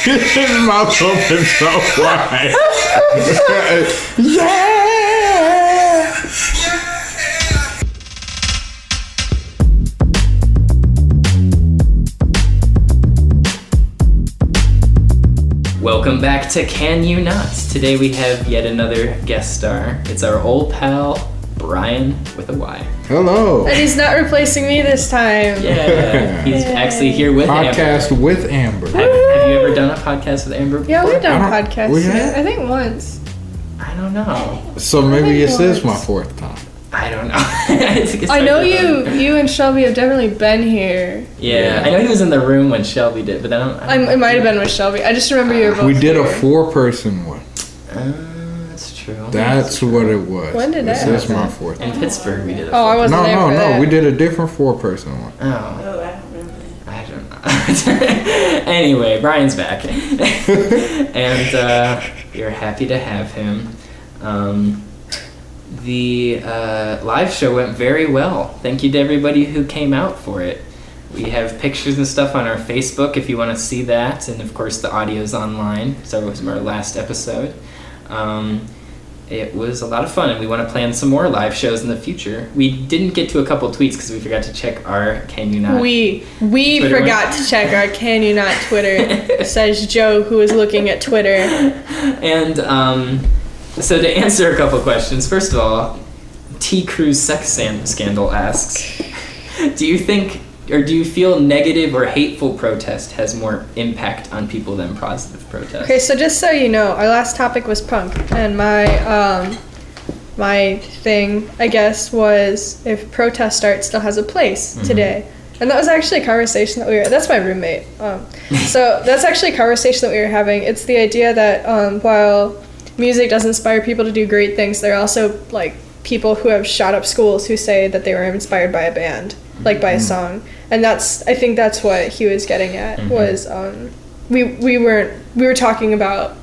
His mouth open so wide. Yeah. Welcome back to Can You Not? Today we have yet another guest star. It's our old pal, Brian with a Y. Hello. And he's not replacing me this time. Yeah, he's actually here with Podcast Amber. with Amber. Have you ever done a podcast with Amber before? Yeah, we've done podcasts. We have? I think once. I don't know. So maybe this is my once. fourth time. I don't know. I know you and Shelby have definitely been here. Yeah, I know he was in the room when Shelby did, but I don't It might have been with Shelby. I just remember you were both We did here. a 4-person one. That's true. That's what it was. When did that This is my happen? fourth In time. Pittsburgh we did it. Oh, I wasn't there for that. No. We did a different 4-person one. Oh. Oh, I don't remember. I don't know. Anyway, Brian's back. And you're happy to have him. The live show went very well. Thank you to everybody who came out for it. We have pictures and stuff on our Facebook if you want to see that. And of course the audio's online. So it was our last episode. It was a lot of fun, and we want to plan some more live shows in the future. We didn't get to a couple tweets because we forgot to check our Can You Not. We Twitter forgot to check our Can You Not Twitter, says Joe, who is looking at Twitter. And so to answer a couple questions, first of all, T. Cruz sex scandal asks, do you think, or do you feel negative or hateful protest has more impact on people than positive protest? Okay, so just so you know, our last topic was punk, and my thing, I guess, was if protest art still has a place today. And that was actually a conversation that that's my roommate. So that's actually a conversation that we were having. It's the idea that while music does inspire people to do great things, there are also like people who have shot up schools who say that they were inspired by a band, like by a song. And I think that's what he was getting at, was we were talking about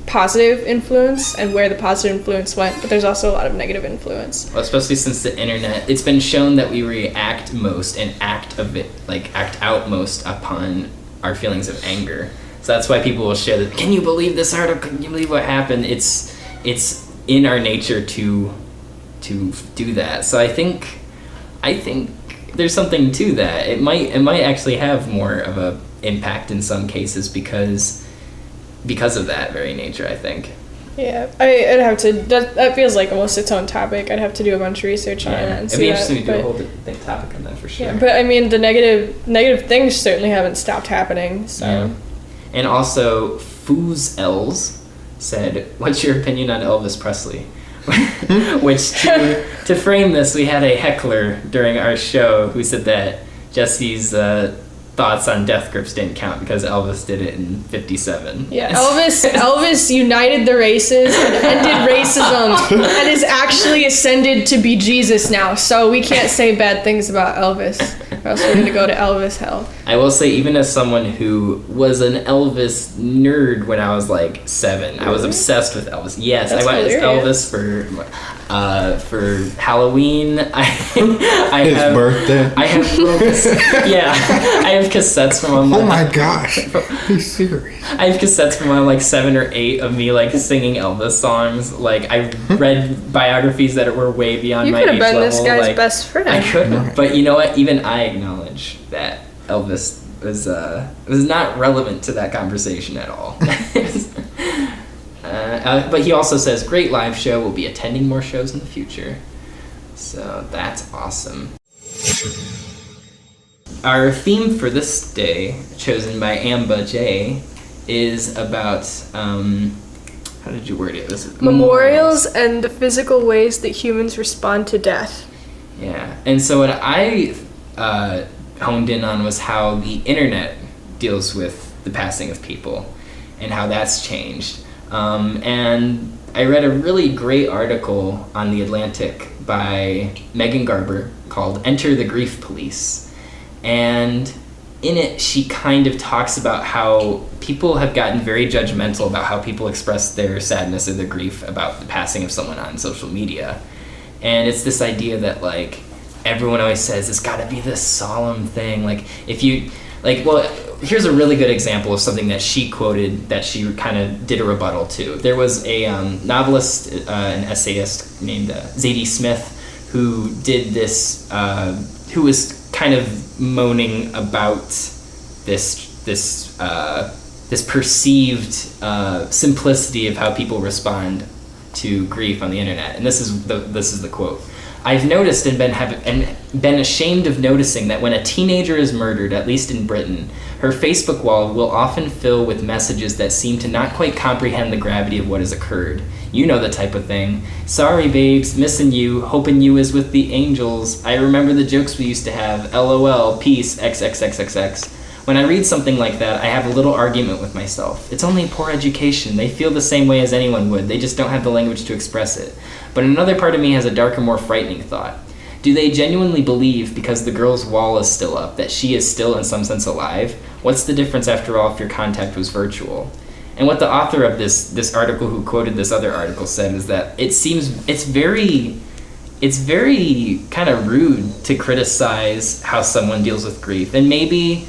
positive influence and where the positive influence went, but there's also a lot of negative influence. Well, especially since the internet, it's been shown that we react most and act out most upon our feelings of anger. So that's why people will share that. Can you believe this article? Can you believe what happened? It's in our nature to do that. So I think there's something to that. It might actually have more of a impact in some cases because of that very nature, I think. Yeah, I'd have to. That feels like almost its own topic. I'd have to do a bunch of research on it and It'd see be that. interesting to do a whole topic on that for sure. Yeah, but I mean, the negative things certainly haven't stopped happening. So. Yeah. And also, Foos Els said, "What's your opinion on Elvis Presley?" Which, to frame this, we had a heckler during our show who said that Jesse's thoughts on death grips didn't count because Elvis did it in '57. Yeah, Elvis united the races and ended racism and is actually ascended to be Jesus now. So we can't say bad things about Elvis, or else we're gonna go to Elvis hell. I will say, even as someone who was an Elvis nerd when I was like 7, I was obsessed with Elvis. Yes, That's I went as hilarious. Elvis for Halloween. His birthday. I have I have cassettes from when Oh my gosh. Be serious. I have cassettes from when I'm like 7 or 8 of me like singing Elvis songs. Like I read biographies that were way beyond You my could have age been level. this guy's like, best friend. I could have, Right. but you know what? Even I acknowledge that Elvis was not relevant to that conversation at all. But he also says, great live show. We'll be attending more shows in the future. So that's awesome. Our theme for this day, chosen by Amba J, is about, how did you word it? Was it Memorials and the physical ways that humans respond to death. Yeah, and so what I honed in on was how the internet deals with the passing of people and how that's changed. And I read a really great article on The Atlantic by Megan Garber called Enter the Grief Police. And in it, she kind of talks about how people have gotten very judgmental about how people express their sadness or their grief about the passing of someone on social media. And it's this idea that, like, everyone always says it's got to be this solemn thing. Like, if you, like, well, here's a really good example of something that she quoted that she kind of did a rebuttal to. There was a novelist, an essayist named Zadie Smith, who did this, who was kind of moaning about this perceived simplicity of how people respond to grief on the internet. And this is the quote. I've noticed and been ashamed of noticing that when a teenager is murdered, at least in Britain, her Facebook wall will often fill with messages that seem to not quite comprehend the gravity of what has occurred. You know the type of thing. Sorry, babes, missing you, hoping you is with the angels. I remember the jokes we used to have. LOL, peace, XXXXX. When I read something like that, I have a little argument with myself. It's only poor education. They feel the same way as anyone would. They just don't have the language to express it. But another part of me has a darker, more frightening thought. Do they genuinely believe, because the girl's wall is still up, that she is still in some sense alive? What's the difference after all if your contact was virtual? And what the author of this article who quoted this other article said is that it's very kind of rude to criticize how someone deals with grief. And maybe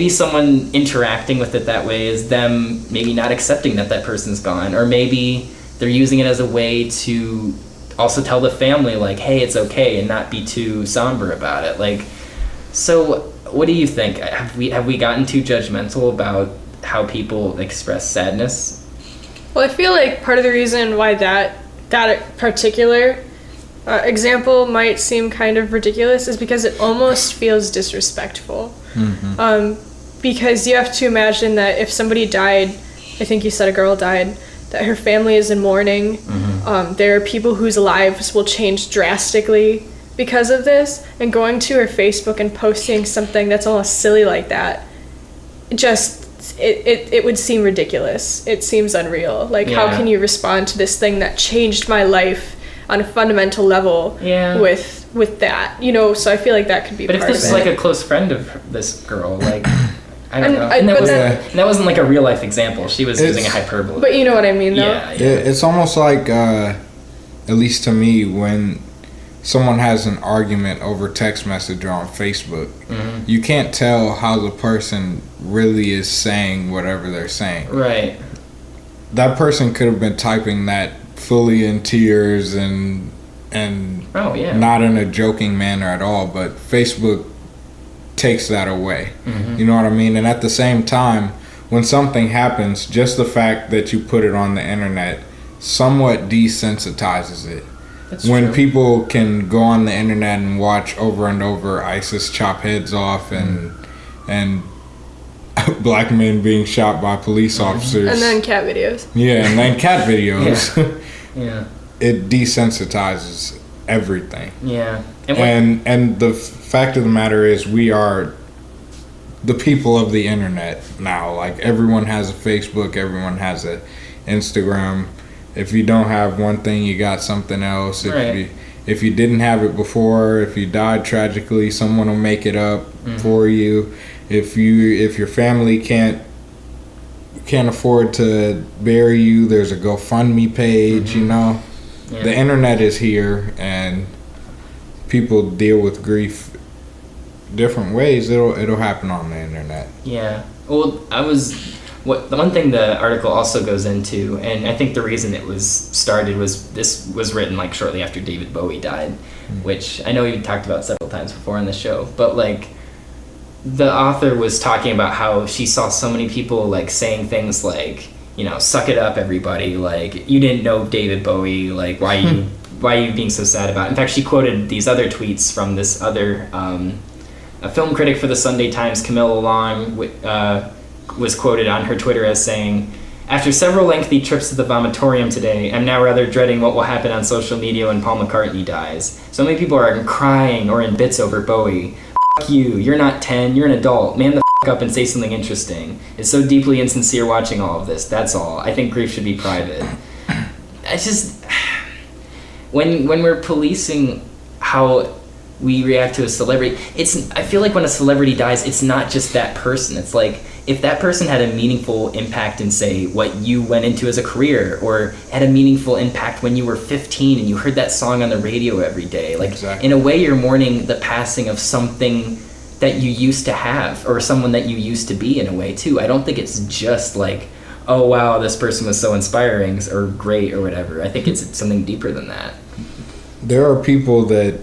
someone interacting with it that way is them maybe not accepting that person's gone, or maybe they're using it as a way to also tell the family, like, hey, it's okay, and not be too somber about it. Like, so what do you think? Have we gotten too judgmental about how people express sadness? Well, I feel like part of the reason why that particular example might seem kind of ridiculous is because it almost feels disrespectful. Mm-hmm. Because you have to imagine that if somebody died, I think you said a girl died, that her family is in mourning. Mm-hmm. There are people whose lives will change drastically because of this, and going to her Facebook and posting something that's almost silly like that, it would seem ridiculous. It seems unreal. Like, how can you respond to this thing that changed my life on a fundamental level with that? You know, so I feel like that could be part of it. But if this is like a close friend of this girl, like, I don't know. And that wasn't like a real life example. She was using a hyperbole. But you know what I mean, though? Yeah. It's almost like, at least to me, when someone has an argument over text message or on Facebook, mm-hmm. you can't tell how the person really is saying whatever they're saying. Right. That person could have been typing that fully in tears and not in a joking manner at all, but Facebook takes that away. Mm-hmm. You know what I mean? And at the same time, when something happens, just the fact that you put it on the internet somewhat desensitizes it. That's when true. People can go on the internet and watch over and over ISIS chop heads off and black men being shot by police officers. And then cat videos. Yeah, and then cat videos. Yeah. It desensitizes everything. Yeah. And the fact of the matter is, we are the people of the internet now. Like, everyone has a Facebook, everyone has a Instagram. If you don't have one thing, you got something else. If you didn't have it before, if you died tragically, someone will make it up for you. If your family can't afford to bury you, there's a GoFundMe page. You know, the internet is here, and people deal with grief different ways. It'll happen on the internet. Yeah. Well, the one thing the article also goes into, and I think the reason it was started was this was written like shortly after David Bowie died, which I know we've talked about several times before on the show, but like the author was talking about how she saw so many people like saying things like, you know, suck it up everybody, like, you didn't know David Bowie, like, why are you being so sad about it? In fact, she quoted these other tweets from this other a film critic for the Sunday Times, Camilla Long, was quoted on her Twitter as saying, "After several lengthy trips to the vomitorium today, I'm now rather dreading what will happen on social media when Paul McCartney dies. So many people are crying or in bits over Bowie. F*** you, you're not 10, you're an adult. Man the f*** up and say something interesting. It's so deeply insincere watching all of this, that's all. I think grief should be private." It's just, when we're policing how we react to a celebrity, I feel like when a celebrity dies, it's not just that person. It's like, if that person had a meaningful impact in, say, what you went into as a career, or had a meaningful impact when you were 15 and you heard that song on the radio every day, like, exactly. In a way you're mourning the passing of something that you used to have, or someone that you used to be in a way too. I don't think it's just like, oh wow, this person was so inspiring or great or whatever. I think it's something deeper than that. There are people that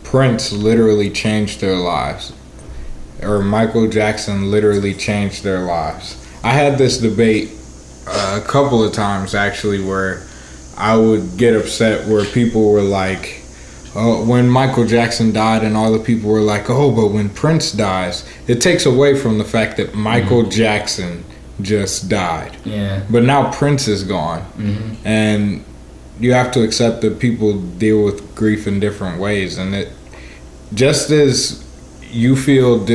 Prince literally changed their lives, or Michael Jackson literally changed their lives. I had this debate a couple of times actually where I would get upset where people were like, oh, when Michael Jackson died, and all the people were like, oh, but when Prince dies, it takes away from the fact that Michael Jackson just died. Yeah. But now Prince is gone. And you have to accept that people deal with grief in different ways, and it just as you feel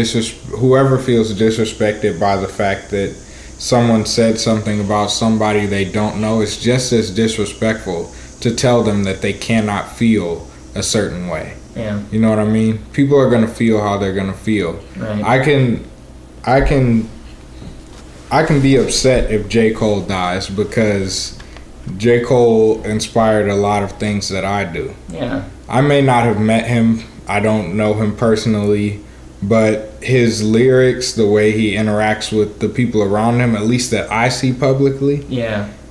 whoever feels disrespected by the fact that someone said something about somebody they don't know, it's just as disrespectful to tell them that they cannot feel a certain way. Yeah. You know what I mean? People are gonna feel how they're gonna feel. Right. I can be upset if J. Cole dies because J. Cole inspired a lot of things that I do. Yeah. I may not have met him. I don't know him personally, but his lyrics, the way he interacts with the people around him, at least that I see publicly,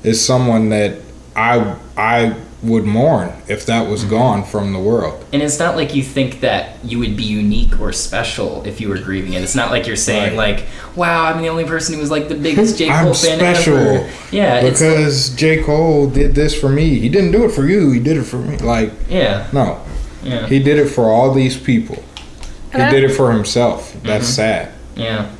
is someone that I would mourn if that was gone from the world. And it's not like you think that you would be unique or special if you were grieving it. It's not like you're saying like, wow, I'm the only person who was like the biggest J. Cole fan special ever. Yeah, because J. Cole did this for me. He didn't do it for you. He did it for me. Like, no. Yeah. He did it for all these people. He did it for himself. That's sad. Yeah.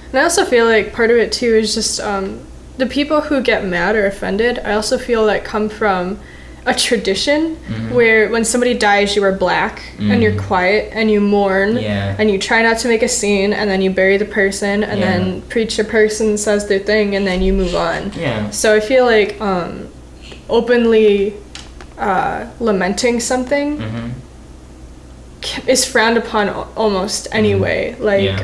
And I also feel like part of it too is just the people who get mad or offended, I also feel that come from a tradition where when somebody dies, you wear black and you're quiet and you mourn and you try not to make a scene, and then you bury the person, and then preacher person says their thing, and then you move on. Yeah. So I feel like openly lamenting something is frowned upon almost anyway. Like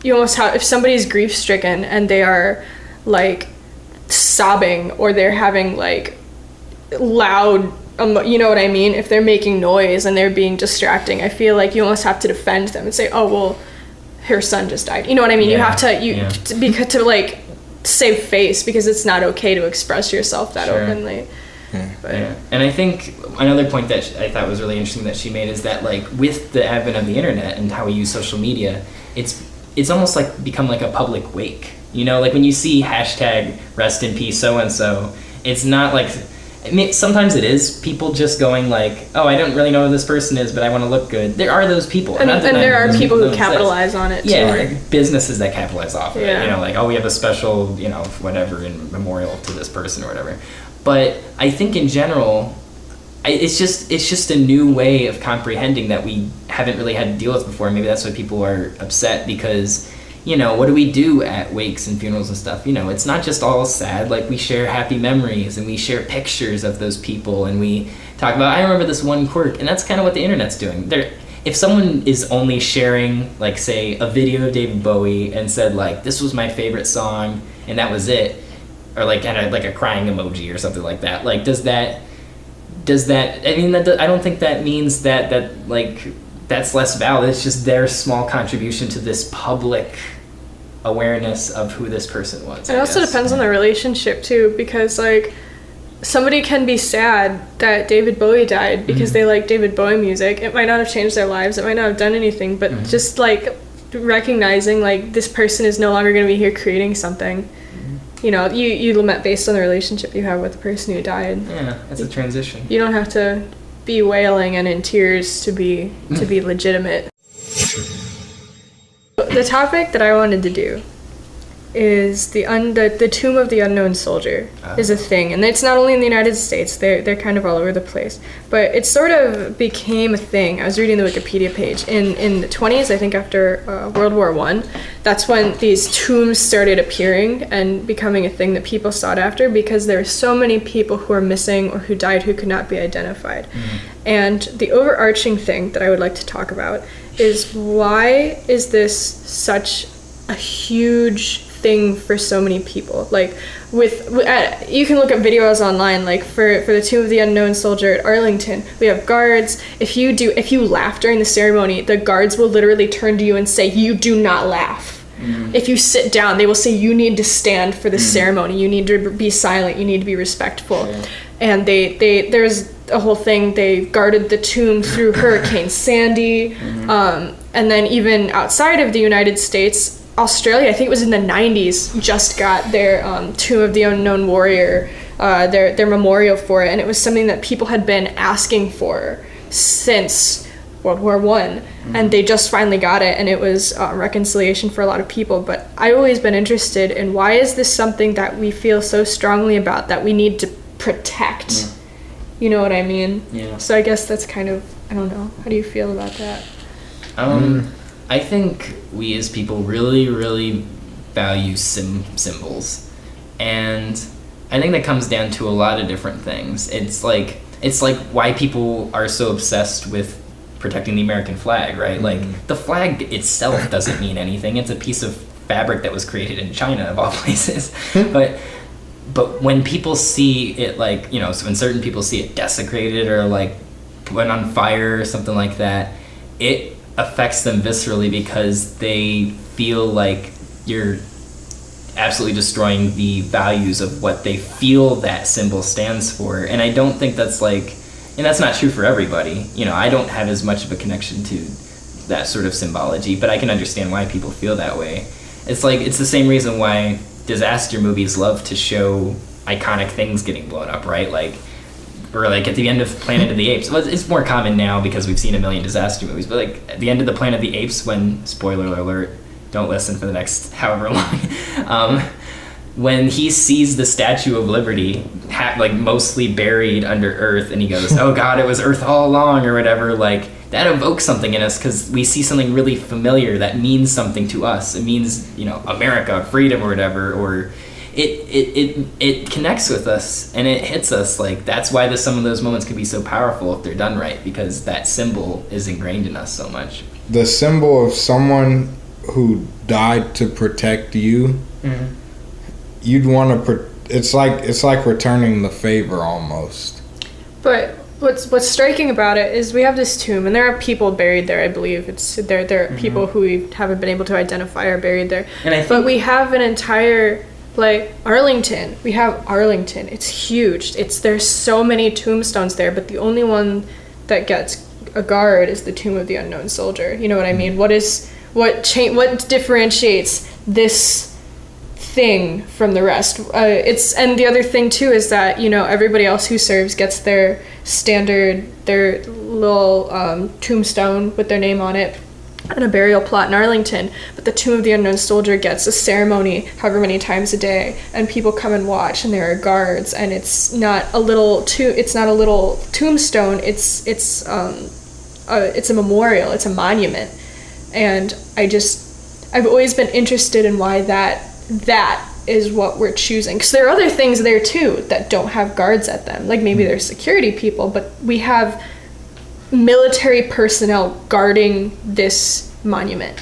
you almost have, if somebody's grief stricken and they are like sobbing, or they're having like loud you know what I mean, if they're making noise and they're being distracting, I feel like you almost have to defend them and say, oh well, her son just died, you know what I mean. You have to to like save face, because it's not okay to express yourself that openly. And I think another point that I thought was really interesting that she made is that like with the advent of the internet and how we use social media, it's almost like become like a public wake. You know, like when you see hashtag rest in peace so and so, it's not like, I mean, sometimes it is people just going like, oh, I don't really know who this person is, but I want to look good. There are those people, and there are people who capitalize on it too. Like businesses that capitalize off of it. You know, like, oh, we have a special, you know, whatever in memorial to this person or whatever. But I think in general, it's just a new way of comprehending that we haven't really had to deal with before. Maybe that's why people are upset, because, you know, what do we do at wakes and funerals and stuff? You know, it's not just all sad. Like, we share happy memories and we share pictures of those people, and we talk about, I remember this one quirk, and that's kind of what the internet's doing. If someone is only sharing, like, say, a video of David Bowie and said, like, this was my favorite song, and that was it, or like kind of like a crying emoji or something like that, like, does that I mean, I don't think that means that like that's less valid. It's just their small contribution to this public awareness of who this person was. It also depends on the relationship too, because like somebody can be sad that David Bowie died because they like David Bowie music. It might not have changed their lives, it might not have done anything, but just like recognizing like this person is no longer going to be here creating something. You know, you lament based on the relationship you have with the person who died. Yeah, it's a transition. You don't have to be wailing and in tears to be legitimate. The topic that I wanted to do is the Tomb of the Unknown Soldier is a thing, and it's not only in the United States. They're kind of all over the place, but it sort of became a thing. I was reading the Wikipedia page in the 1920s, I think, after World War I. That's when these tombs started appearing and becoming a thing that people sought after, because there were so many people who were missing or who died who could not be identified. And the overarching thing that I would like to talk about is, why is this such a huge thing for so many people. Like you can look at videos online, like for the Tomb of the Unknown Soldier at Arlington, we have guards. If you laugh during the ceremony, the guards will literally turn to you and say, you do not laugh. If you sit down, they will say, you need to stand for the ceremony. You need to be silent. You need to be respectful. Yeah. And there's a whole thing. They guarded the tomb through Hurricane Sandy. And then even outside of the United States, Australia, I think it was in the 90s, just got their Tomb of the Unknown Warrior, their memorial for it. And it was something that people had been asking for since World War I. And they just finally got it, and it was reconciliation for a lot of people. But I've always been interested in, why is this something that we feel so strongly about that we need to protect? You know what I mean? Yeah. So I guess that's kind of, I don't know. How do you feel about that? I think we as people really, really value symbols. And I think that comes down to a lot of different things. It's like why people are so obsessed with protecting the American flag, right? Like, the flag itself doesn't mean anything. It's a piece of fabric that was created in China, of all places. But when people see it, like, you know, so when certain people see it desecrated or like put on fire or something like that, it affects them viscerally because they feel like you're absolutely destroying the values of what they feel that symbol stands for. And I don't think that's like, and that's not true for everybody. You know, I don't have as much of a connection to that sort of symbology, but I can understand why people feel that way. It's like, it's the same reason why disaster movies love to show iconic things getting blown up, right? Like, or like at the end of Planet of the Apes. Well, it's more common now because we've seen a million disaster movies, but like at the end of the Planet of the Apes, when, spoiler alert, don't listen for the next however long, when he sees the Statue of Liberty like mostly buried under earth, and he goes, oh God, it was earth all along, or whatever, like that evokes something in us because we see something really familiar that means something to us. It means, you know, America, freedom, or whatever, or it connects with us and it hits us. Like, that's why some of those moments can be so powerful if they're done right, because that symbol is ingrained in us so much. The symbol of someone who died to protect you, you'd want to it's like returning the favor almost. But what's striking about it is we have this tomb, and there are people buried there. I believe there are people who we haven't been able to identify are buried there. But we have an entire, like, Arlington. We have Arlington. It's huge. There's so many tombstones there, but the only one that gets a guard is the Tomb of the Unknown Soldier. You know what I mean? What differentiates this thing from the rest? And the other thing too is that, you know, everybody else who serves gets their little tombstone with their name on it and a burial plot in Arlington, but the Tomb of the Unknown Soldier gets a ceremony however many times a day, and people come and watch, and there are guards, and it's not a little tombstone, it's a memorial, it's a monument. And I've always been interested in why that is what we're choosing, because there are other things there too that don't have guards at them, like maybe there's security people, but we have military personnel guarding this monument.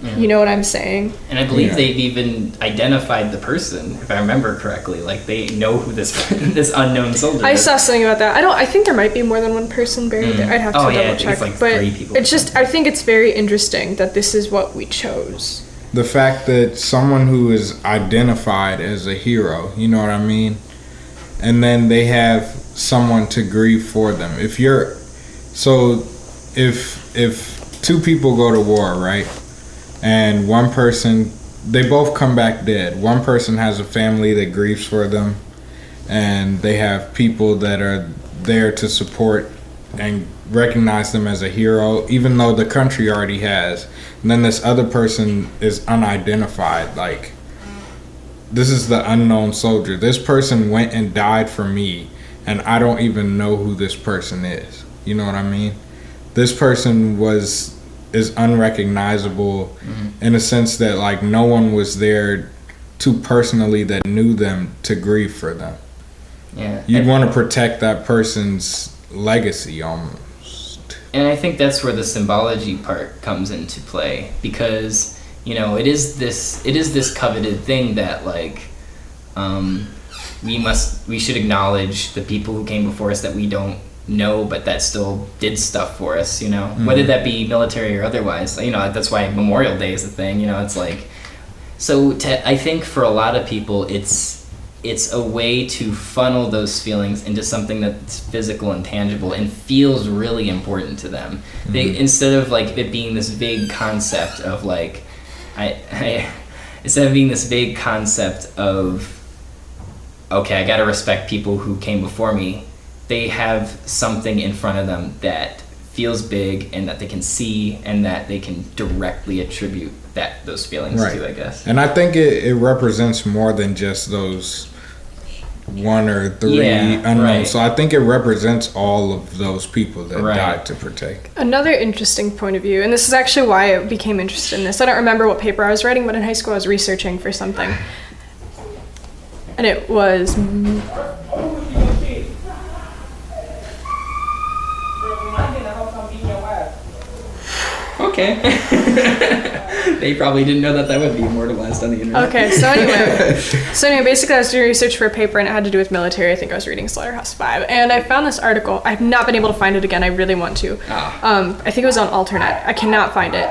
You know what I'm saying? And I believe they've even identified the person, if I remember correctly. Like, they know who this unknown soldier is. I saw something about that. I think there might be more than one person buried there. I'd have to double check. It's like but 3 people. It's just, I think it's very interesting that this is what we chose. The fact that someone who is identified as a hero, you know what I mean? And then they have someone to grieve for them. If 2 people go to war, right? And one person, they both come back dead. One person has a family that grieves for them, and they have people that are there to support and recognize them as a hero, even though the country already has. And then this other person is unidentified. Like, this is the unknown soldier. This person went and died for me, and I don't even know who this person is. You know what I mean? This person is unrecognizable in a sense that, like, no one was there too personally that knew them to grieve for them. Yeah. You'd want to protect that person's legacy almost. And I think that's where the symbology part comes into play, because, it is this coveted thing that like we should acknowledge the people who came before us that we don't know but that still did stuff for us, whether that be military or otherwise. That's why Memorial Day is a thing. It's like, so I think for a lot of people it's a way to funnel those feelings into something that's physical and tangible and feels really important to them. They, instead of like it being this vague concept of like instead of being this vague concept of, okay, I gotta respect people who came before me, they have something in front of them that feels big and that they can see and that they can directly attribute those feelings to, I guess. And I think it represents more than just those 1 or 3 unknowns. Right. So I think it represents all of those people that died to protect. Another interesting point of view, and this is actually why I became interested in this. I don't remember what paper I was writing, but in high school I was researching for something. And it was... Okay. They probably didn't know that would be immortalized on the internet. Okay, so anyway, basically I was doing research for a paper and it had to do with military. I think I was reading Slaughterhouse 5, and I found this article. I've not been able to find it again. I really want to. I think it was on Alternet. I cannot find it.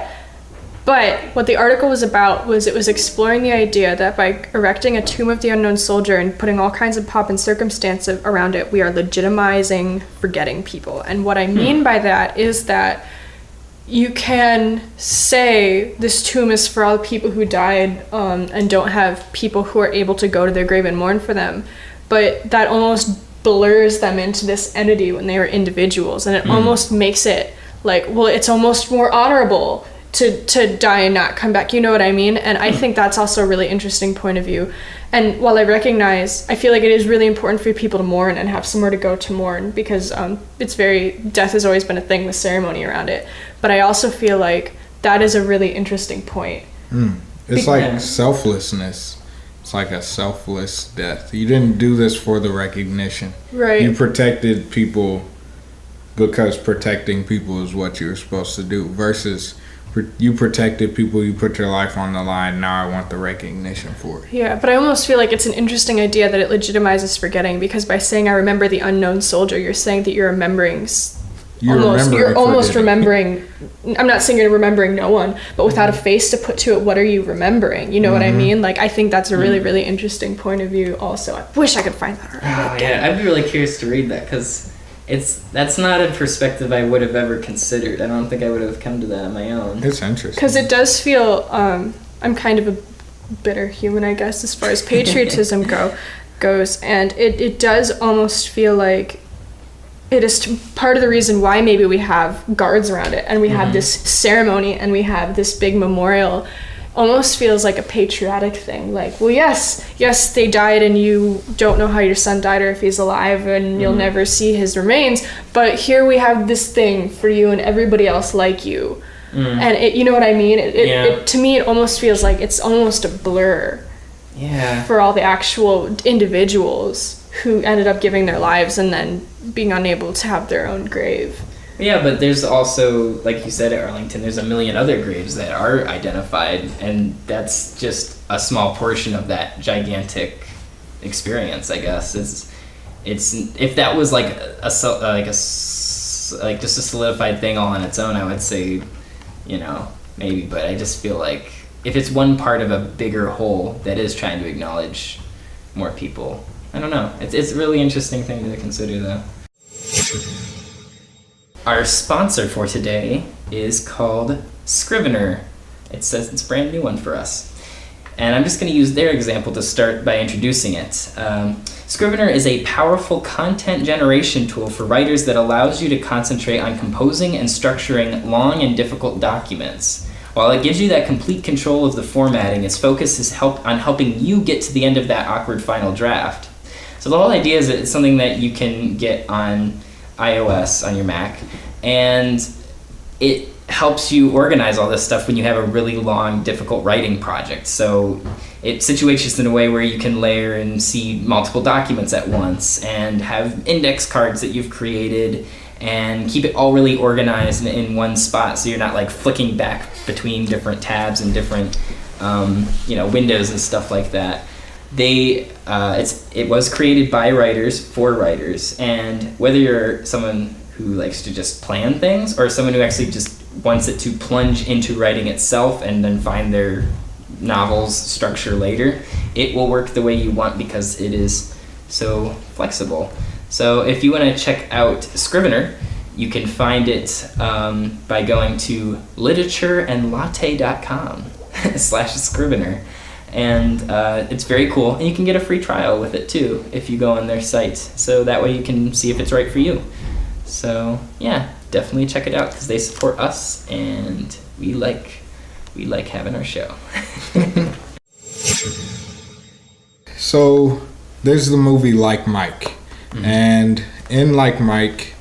But what the article was about was it was exploring the idea that by erecting a tomb of the unknown soldier and putting all kinds of pomp and circumstance around it, we are legitimizing forgetting people. And what I mean by that is that you can say this tomb is for all the people who died and don't have people who are able to go to their grave and mourn for them, but that almost blurs them into this entity when they were individuals, and it almost makes it like, well, it's almost more honorable to die and not come back, you know what I mean? And I think that's also a really interesting point of view. And while I feel like it is really important for people to mourn and have somewhere to go to mourn, because death has always been a thing with ceremony around it. But I also feel like that is a really interesting point. It's like selflessness. It's like a selfless death. You didn't do this for the recognition. Right. You protected people because protecting people is what you're supposed to do, versus you protected people, you put your life on the line, now I want the recognition for it. Yeah, but I almost feel like it's an interesting idea that it legitimizes forgetting, because by saying I remember the unknown soldier, you're saying that you're remembering... You're almost remembering... I'm not saying you're remembering no one, but without a face to put to it, what are you remembering? You know what I mean? Like, I think that's a really, really interesting point of view also. I wish I could find that. I'd be really curious to read that, because... that's not a perspective I would have ever considered. I don't think I would have come to that on my own. It's interesting. Because it does feel, I'm kind of a bitter human, I guess, as far as patriotism goes, and it does almost feel like it is part of the reason why maybe we have guards around it, and we have this ceremony, and we have this big memorial. Almost feels like a patriotic thing, like, well, yes, they died and you don't know how your son died or if he's alive, and you'll never see his remains, but here we have this thing for you and everybody else like you. And you know what I mean? It to me, it almost feels like it's almost a blur for all the actual individuals who ended up giving their lives and then being unable to have their own grave. Yeah, but there's also, like you said, at Arlington, there's a million other graves that are identified, and that's just a small portion of that gigantic experience, I guess. It's if that was like just a solidified thing all on its own, I would say, maybe. But I just feel like if it's one part of a bigger whole that is trying to acknowledge more people, I don't know. It's a really interesting thing to consider, though. Our sponsor for today is called Scrivener. It says it's a brand new one for us. And I'm just going to use their example to start by introducing it. Scrivener is a powerful content generation tool for writers that allows you to concentrate on composing and structuring long and difficult documents. While it gives you that complete control of the formatting, its focus is on helping you get to the end of that awkward final draft. So the whole idea is that it's something that you can get on iOS on your Mac, and it helps you organize all this stuff when you have a really long, difficult writing project. So it situates you in a way where you can layer and see multiple documents at once and have index cards that you've created and keep it all really organized in one spot, so you're not like flicking back between different tabs and different windows and stuff like that. It was created by writers for writers, and whether you're someone who likes to just plan things or someone who actually just wants it to plunge into writing itself and then find their novel's structure later, it will work the way you want because it is so flexible. So if you want to check out Scrivener, you can find it by going to literatureandlatte.com/Scrivener. And it's very cool. And you can get a free trial with it too if you go on their site. So that way you can see if it's right for you. So yeah, definitely check it out because they support us and we like having our show. So there's the movie Like Mike. And in Like Mike,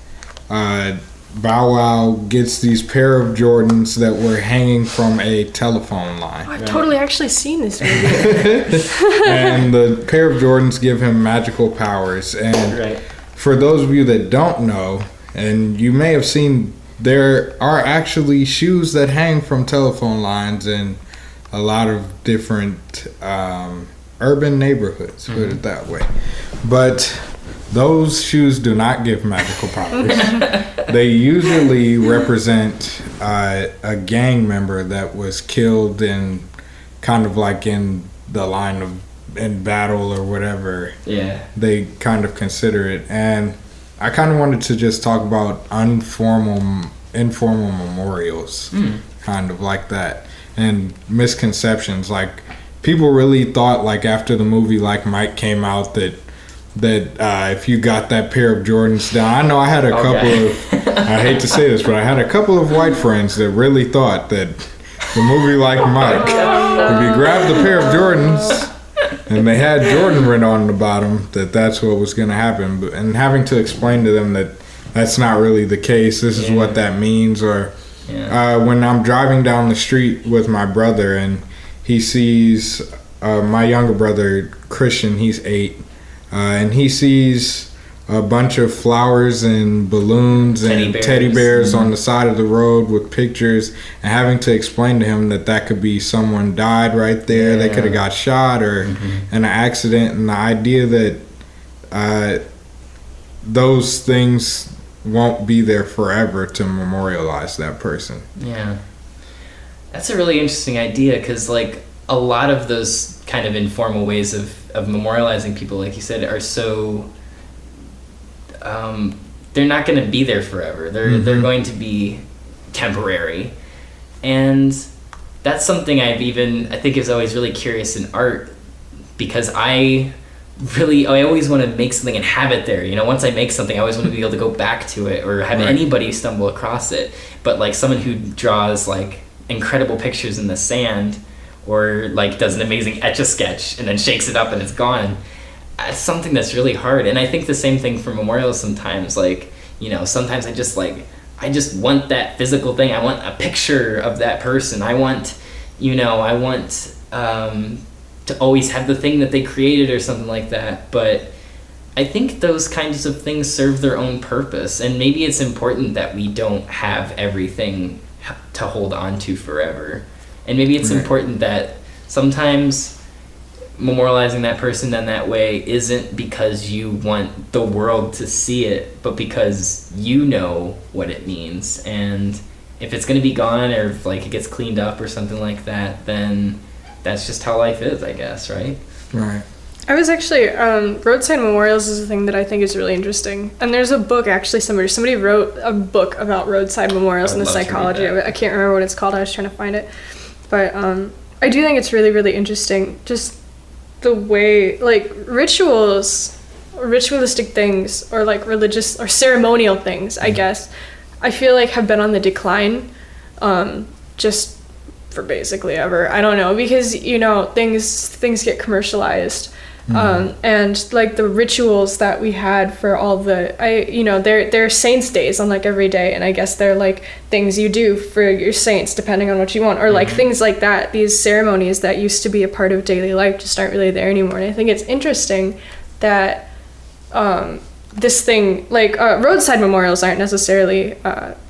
Bow Wow gets these pair of Jordans that were hanging from a telephone line. I've totally actually seen this movie. And the pair of Jordans give him magical powers. And for those of you that don't know, and you may have seen, there are actually shoes that hang from telephone lines in a lot of different urban neighborhoods, put it that way. But those shoes do not give magical powers. They usually represent a gang member that was killed in kind of like in the line of in battle or whatever. Yeah. They kind of consider it. And I kind of wanted to just talk about informal memorials, kind of like that, and misconceptions. Like people really thought like after the movie Like Mike came out that if you got that pair of Jordans down, I know I had a couple of, I hate to say this, but I had a couple of white friends that really thought that the movie Like Mike, if you grabbed the pair of Jordans and they had Jordan written on the bottom, that's what was going to happen. And having to explain to them that that's not really the case, this is what that means. Or when I'm driving down the street with my brother and he sees my younger brother, Christian, he's 8, and he sees a bunch of flowers and balloons and teddy bears on the side of the road with pictures, and having to explain to him that could be someone died right there. They could have got shot or in an accident, and the idea that those things won't be there forever to memorialize that person. Yeah. That's a really interesting idea because like a lot of those kind of informal ways of memorializing people, like you said, are so they're not going to be there forever. They're going to be temporary. And that's something I think is always really curious in art, because I always want to make something and have it there. You know, once I make something, I always want to be able to go back to it or have anybody stumble across it. But like someone who draws like incredible pictures in the sand or like does an amazing Etch-a-Sketch and then shakes it up and it's gone, it's something that's really hard. And I think the same thing for memorials sometimes. Like, you know, sometimes I just want that physical thing. I want a picture of that person. I want to always have the thing that they created or something like that. But I think those kinds of things serve their own purpose, and maybe it's important that we don't have everything to hold on to forever. And maybe it's important that sometimes memorializing that person in that way isn't because you want the world to see it, but because you know what it means. And if it's going to be gone, or if like it gets cleaned up or something like that, then that's just how life is, I guess, right? Right. I was actually, roadside memorials is a thing that I think is really interesting. And there's a book, actually, somebody wrote a book about roadside memorials and the psychology of it. I can't remember what it's called. I was trying to find it. But I do think it's really, really interesting. Just the way, like, ritualistic things, or like religious or ceremonial things, I guess, I feel like have been on the decline, just for basically ever. I don't know, because, you know, things get commercialized. And like the rituals that we had for all they're saints days on like every day, and I guess they're like things you do for your saints depending on what you want, or like things like that. These ceremonies that used to be a part of daily life just aren't really there anymore. And I think it's interesting that this thing, like roadside memorials aren't necessarily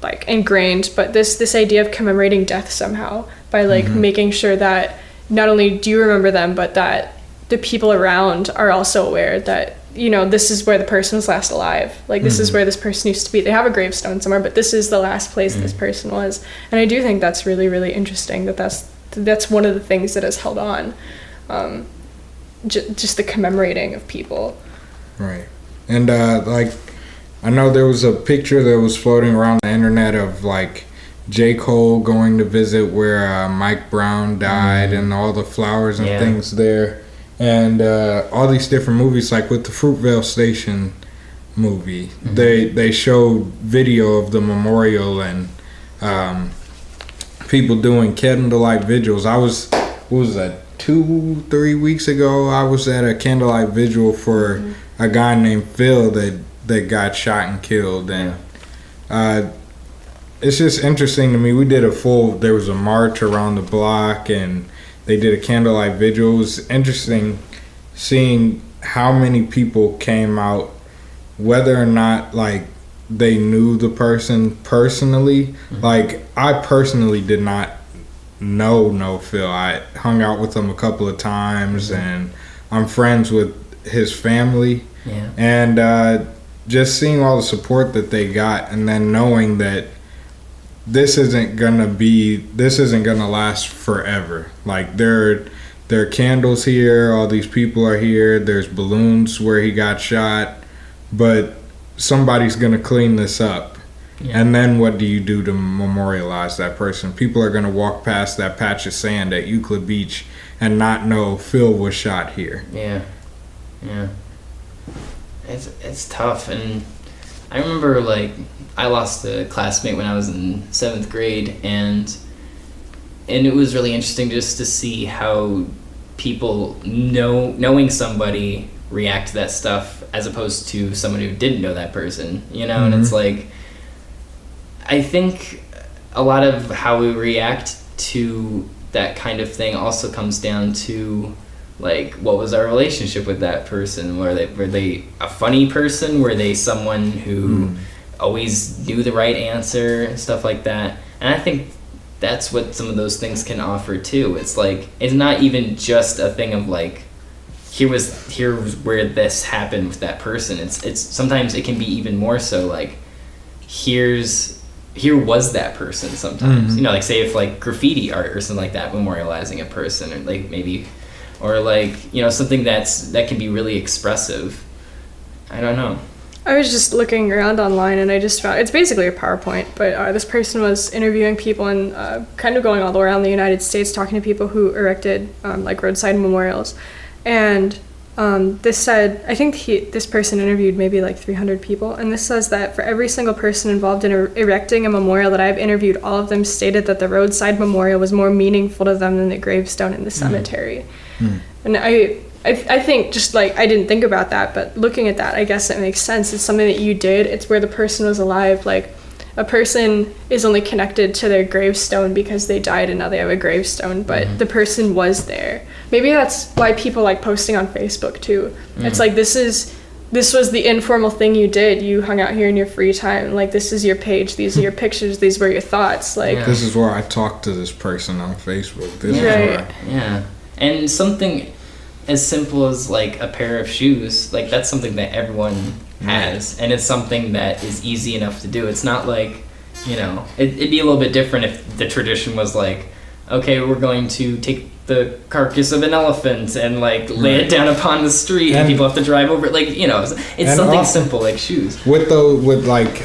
like ingrained, but this idea of commemorating death somehow by like making sure that not only do you remember them, but that the people around are also aware that, you know, this is where the person was last alive. Like, this is where this person used to be. They have a gravestone somewhere, but this is the last place this person was. And I do think that's really, really interesting, that's one of the things that has held on. Just the commemorating of people. Right. And, like, I know there was a picture that was floating around the internet of, like, J. Cole going to visit where Mike Brown died and all the flowers and things there. And all these different movies, like with the Fruitvale Station movie, they showed video of the memorial and people doing candlelight vigils. I was, what was that, 2-3 weeks ago? I was at a candlelight vigil for a guy named Phil that got shot and killed. And it's just interesting to me. We did there was a march around the block and they did a candlelight vigil. It was interesting seeing how many people came out, whether or not like they knew the person personally. Like, I personally did not know Phil. I hung out with him a couple of times and I'm friends with his family. And just seeing all the support that they got, and then knowing that this isn't gonna last forever. Like, there are candles here, all these people are here, there's balloons where he got shot, but somebody's gonna clean this up. And then what do you do to memorialize that person? People are gonna walk past that patch of sand at Euclid Beach and not know Phil was shot here. It's tough. And I remember, like, I lost a classmate when I was in 7th grade, and it was really interesting just to see how people knowing somebody react to that stuff as opposed to someone who didn't know that person, you know. And it's like, I think a lot of how we react to that kind of thing also comes down to, like, what was our relationship with that person? Were they a funny person? Were they someone who always knew the right answer and stuff like that? And I think that's what some of those things can offer too. It's like, it's not even just a thing of like, here was where this happened with that person. It's sometimes it can be even more so like, here was that person sometimes. You know, like, say if like graffiti art or something like that memorializing a person, or like maybe, or like, you know, something that can be really expressive. I don't know. I was just looking around online and I just found, it's basically a PowerPoint, but this person was interviewing people and kind of going all around the United States talking to people who erected like roadside memorials. And this said, I think this person interviewed maybe like 300 people, and this says that for every single person involved in erecting a memorial that I've interviewed, all of them stated that the roadside memorial was more meaningful to them than the gravestone in the cemetery. And I think, just like, I didn't think about that, but looking at that, I guess it makes sense. It's something that you did. It's where the person was alive. Like, a person is only connected to their gravestone because they died and now they have a gravestone, but the person was there. Maybe that's why people like posting on Facebook too. It's like, this was the informal thing you did. You hung out here in your free time. Like, this is your page. These are your pictures. These were your thoughts. Like, this is where I talked to this person on Facebook. This is where And something as simple as like a pair of shoes, like, that's something that everyone has, and it's something that is easy enough to do. It's not like, you know, it'd be a little bit different if the tradition was like, okay, we're going to take the carcass of an elephant and like lay it down upon the street and people have to drive over it. Like, you know, it's something simple like shoes. With like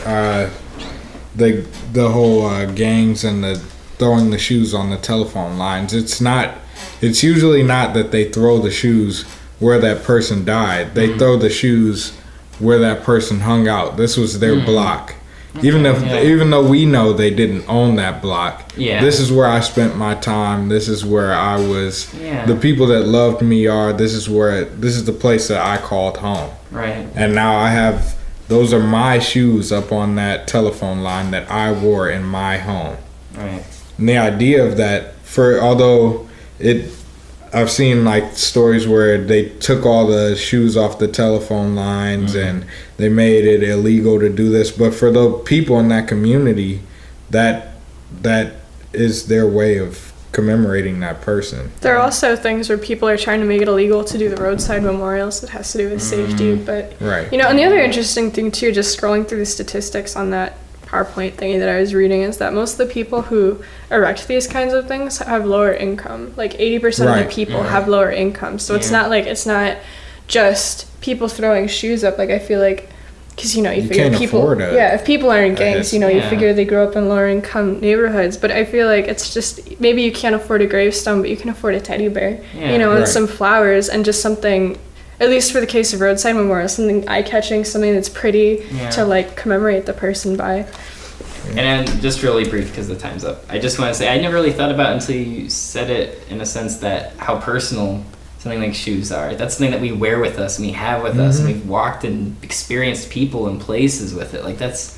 the whole gangs and the throwing the shoes on the telephone lines, it's usually not that they throw the shoes where that person died. They throw the shoes where that person hung out. This was their block. Even though we know they didn't own that block. This is where I spent my time. This is where I was. The people that loved me this is the place that I called home. Right. And now those are my shoes up on that telephone line that I wore in my home. Right. And the idea of that, although I've seen like stories where they took all the shoes off the telephone lines and they made it illegal to do this. But for the people in that community, that is their way of commemorating that person. There are also things where people are trying to make it illegal to do the roadside memorials that has to do with safety. But, Right. you know, and the other interesting thing too, just scrolling through the statistics on that PowerPoint thingy that I was reading, is that most of the people who erect these kinds of things have lower income. Like 80% of Right. the people have lower income. So it's not just people throwing shoes up. Like I feel like, because you figure can't people, afford it. if people are in gangs, you Yeah. figure they grow up in lower income neighborhoods. But I feel like it's just, maybe you can't afford a gravestone, but you can afford a teddy bear, and Right. some flowers, and just something, at least for the case of roadside memorial, something eye-catching, something that's pretty to like commemorate the person by. And I'm just really brief because the time's up. I just want to say I never really thought about it until you said it, in a sense that how personal something like shoes are. That's something that we wear with us and we have with us, and we've walked and experienced people and places with it. Like that's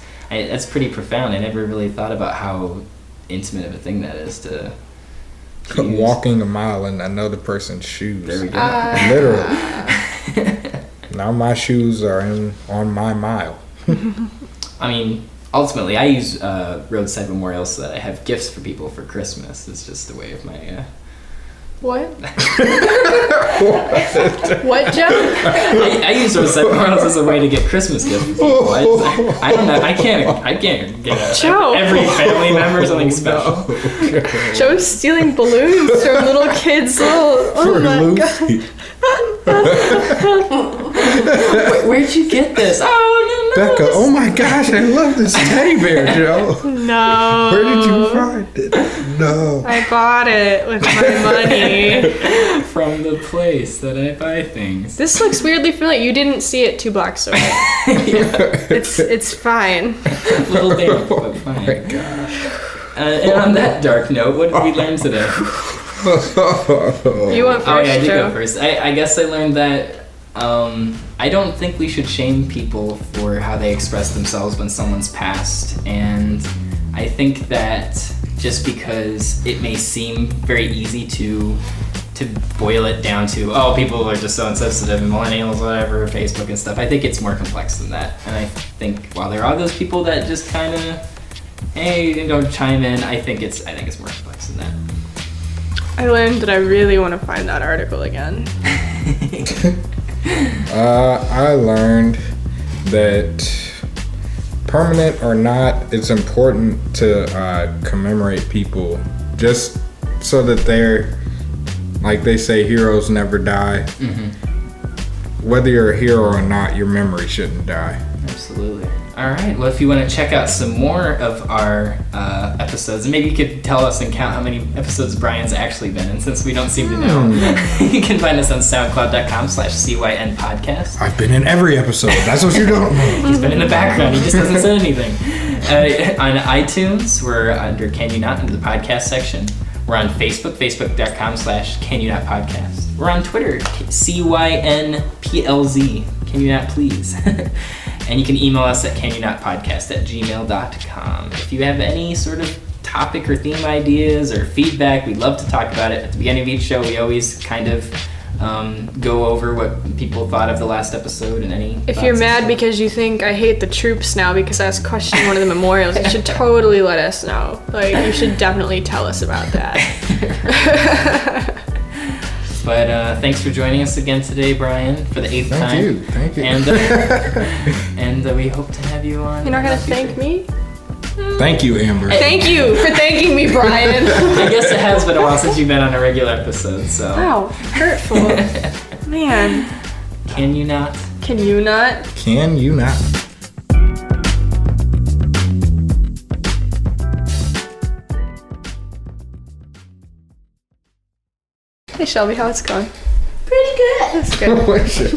pretty profound. I never really thought about how intimate of a thing that is to use. Walking a mile in another person's shoes. There we go. Literally. Now my shoes are on my mile. I mean, ultimately, I use roadside memorials so that I have gifts for people for Christmas. It's just a way of my. What? What, Joe? I use roadside memorials as a way to get Christmas gifts for people. I don't know. I can't get Joe. every family member something special. Joe's stealing balloons from little kids. Oh my god. Where'd you get this? Oh no, Becca, oh my gosh, I love this teddy bear, Joe. No. Where did you find it? No. I bought it with my money. from the place that I buy things. This looks weirdly familiar. You didn't see it 2 blocks away. It's fine. A little damp, but fine. Oh my gosh. And on that dark note, what did we learn today? You went first, Oh yeah, I did Joe. go first. I guess I learned that I don't think we should shame people for how they express themselves when someone's passed, and I think that just because it may seem very easy to boil it down to, oh, people are just so insensitive and millennials, whatever, Facebook and stuff, I think it's more complex than that. And I think while there are those people that just kind of, hey, chime in, I think it's more complex than that. I learned that I really want to find that article again. I learned that permanent or not, it's important to commemorate people just so that they're, like they say, heroes never die. Mm-hmm. Whether you're a hero or not, your memory shouldn't die. Absolutely. All right. Well, if you want to check out some more of our episodes, and maybe you could tell us and count how many episodes Brian's actually been in, since we don't seem to know. You can find us on soundcloud.com/CYN podcast. I've been in every episode. That's what you don't know. He's been in the background. He just hasn't said anything. On iTunes, we're under Can You Not, under the podcast section. We're on Facebook, facebook.com/Can You Not podcast. We're on Twitter, CYNPLZ. Can you not please? And you can email us at canyouNotPodcast@gmail.com. If you have any sort of topic or theme ideas or feedback, we'd love to talk about it. At the beginning of each show, we always kind of go over what people thought of the last episode and any If thoughts you're and mad stuff. because you think I hate the troops now because I was questioning one of the memorials, you should totally let us know. Like, you should definitely tell us about that. But thanks for joining us again today, Brian, for the 8th time. Thank you. And we hope to have you on. You're not gonna thank me? Thank you, Amber. Thank you for thanking me, Brian. I guess it has been a while since you've been on a regular episode, so. Wow, hurtful. Man. Can you not? Can you not? Can you not? Hey Shelby, how's it going? Pretty good. That's good. Wait, shit.